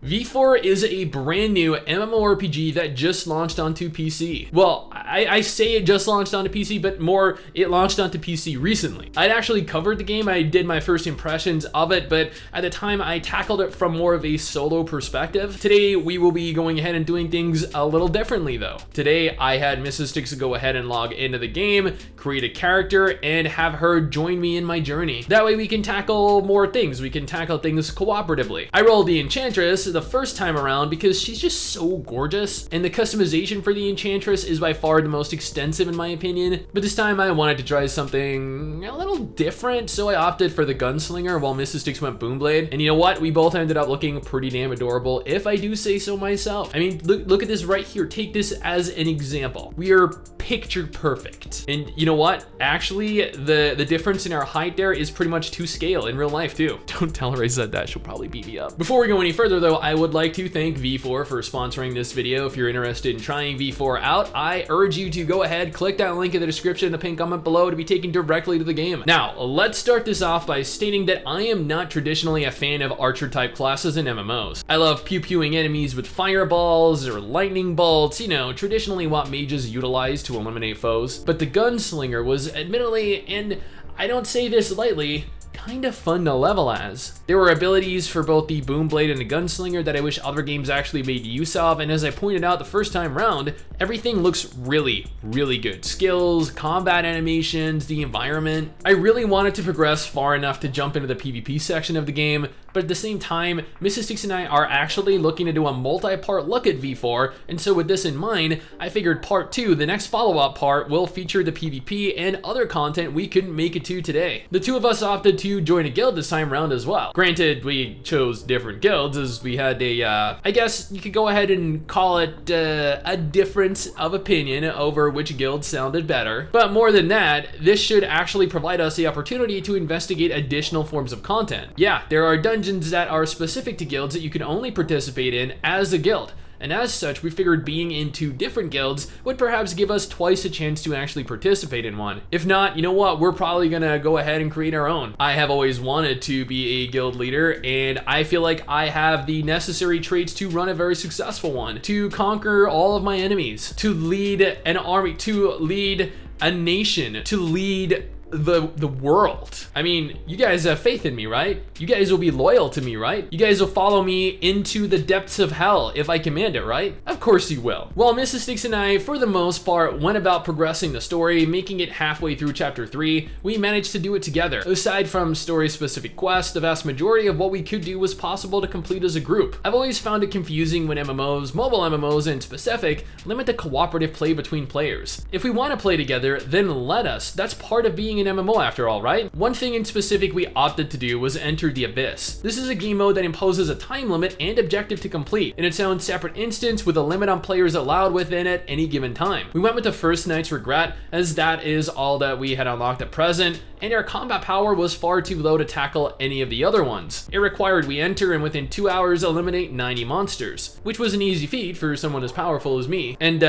V4 is a brand new MMORPG that just launched onto PC. Well, I say it just launched onto PC, but more, it launched onto PC recently. I'd actually covered the game, I did my first impressions of it, but at the time I tackled it from more of a solo perspective. Today, we will be going ahead and doing things a little differently though. Today, I had Mrs Stix go ahead and log into the game, create a character, and have her join me in my journey. That way we can tackle more things, we can tackle things cooperatively. I rolled the Enchantress the first time around because she's just so gorgeous, and the customization for the Enchantress is by far the most extensive in my opinion, but this time I wanted to try something a little different, so I opted for the Gunslinger while Mrs Stix went Boomblade, and you know what? We both ended up looking pretty damn adorable, if I do say so myself. I mean, look at this right here. Take this as an example. We are picture perfect. And you know what? Actually, the difference in our height there is pretty much to scale in real life too. Don't tell her I said that, she'll probably beat me up. Before we go any further though, I would like to thank V4 for sponsoring this video. If you're interested in trying V4 out, I urge you to go ahead, click that link in the description, the pinned comment below to be taken directly to the game. Now, let's start this off by stating that I am not traditionally a fan of archer type classes in MMOs. I love pew-pewing enemies with fireballs or lightning bolts, you know, traditionally what mages utilize to eliminate foes. But the Gunslinger was admittedly, and I don't say this lightly, kind of fun to level as. There were abilities for both the Boomblade and the Gunslinger that I wish other games actually made use of, and as I pointed out the first time round, everything looks really, really good. Skills, combat animations, the environment. I really wanted to progress far enough to jump into the PvP section of the game, but at the same time, Mrs Stix and I are actually looking to do a multi-part look at V4, and so with this in mind, I figured part 2, the next follow-up part, will feature the PvP and other content we couldn't make it to today. The two of us opted to join a guild this time around as well. Granted, we chose different guilds as we had a, I guess you could go ahead and call it a difference of opinion over which guild sounded better. But more than that, this should actually provide us the opportunity to investigate additional forms of content. Yeah, there are dungeons that are specific to guilds that you can only participate in as a guild. And as such, we figured being in 2 different guilds would perhaps give us twice a chance to actually participate in one. If not, you know what, we're probably gonna go ahead and create our own. I have always wanted to be a guild leader, and I feel like I have the necessary traits to run a very successful one, to conquer all of my enemies, to lead an army, to lead a nation, to lead the world. I mean, you guys have faith in me, right? You guys will be loyal to me, right? You guys will follow me into the depths of hell if I command it, right? Of course you will. Well, Mrs Stix and I, for the most part, went about progressing the story, making it halfway through chapter 3. We managed to do it together. Aside from story-specific quests, the vast majority of what we could do was possible to complete as a group. I've always found it confusing when MMOs, mobile MMOs in specific, limit the cooperative play between players. If we want to play together, then let us. That's part of being an MMO after all, right? One thing in specific we opted to do was enter the Abyss. This is a game mode that imposes a time limit and objective to complete in its own separate instance with a limit on players allowed within at any given time. We went with the First Night's Regret as that is all that we had unlocked at present, and our combat power was far too low to tackle any of the other ones. It required we enter and within 2 hours eliminate 90 monsters, which was an easy feat for someone as powerful as me. And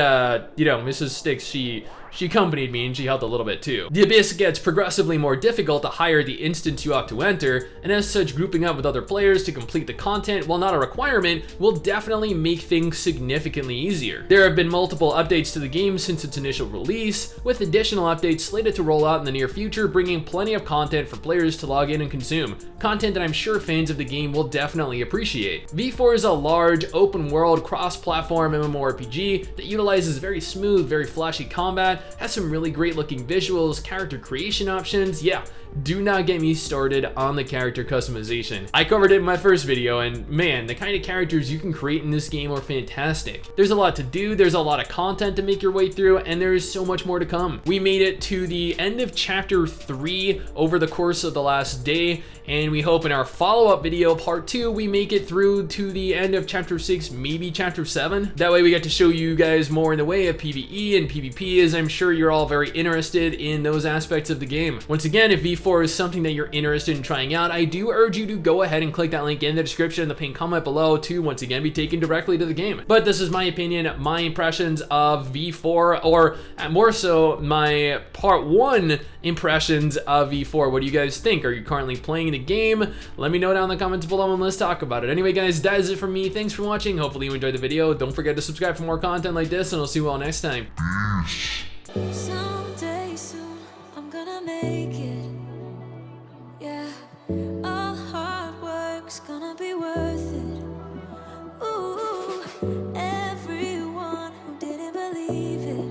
you know, Mrs Stix, she accompanied me and she helped a little bit too. The Abyss gets progressively more difficult the higher the instance you opt to enter, and as such, grouping up with other players to complete the content, while not a requirement, will definitely make things significantly easier. There have been multiple updates to the game since its initial release, with additional updates slated to roll out in the near future, bringing plenty of content for players to log in and consume. Content that I'm sure fans of the game will definitely appreciate. V4 is a large, open-world, cross-platform MMORPG that utilizes very smooth, very flashy combat, has some really great looking visuals, character creation options. Yeah, do not get me started on the character customization. I covered it in my first video, and man, the kind of characters you can create in this game are fantastic. There's a lot to do, there's a lot of content to make your way through, and there is so much more to come. We made it to the end of chapter 3 over the course of the last day, and we hope in our follow-up video, part 2, we make it through to the end of chapter 6, maybe chapter 7. That way we get to show you guys more in the way of PvE and PvP, as I'm sure you're all very interested in those aspects of the game. Once again, if V4 is something that you're interested in trying out, I do urge you to go ahead and click that link in the description and the pinned comment below to once again be taken directly to the game. But this is my opinion, my impressions of V4, or more so my part 1 impressions of V4. What do you guys think? Are you currently playing the the game? Let me know down in the comments below and let's talk about it. Anyway, guys, that is it from me. Thanks for watching. Hopefully you enjoyed the video. Don't forget to subscribe for more content like this, and I'll see you all next time. Someday soon, I'm gonna make it. Yeah, all hard work's gonna be worth it. Ooh, everyone who didn't believe it.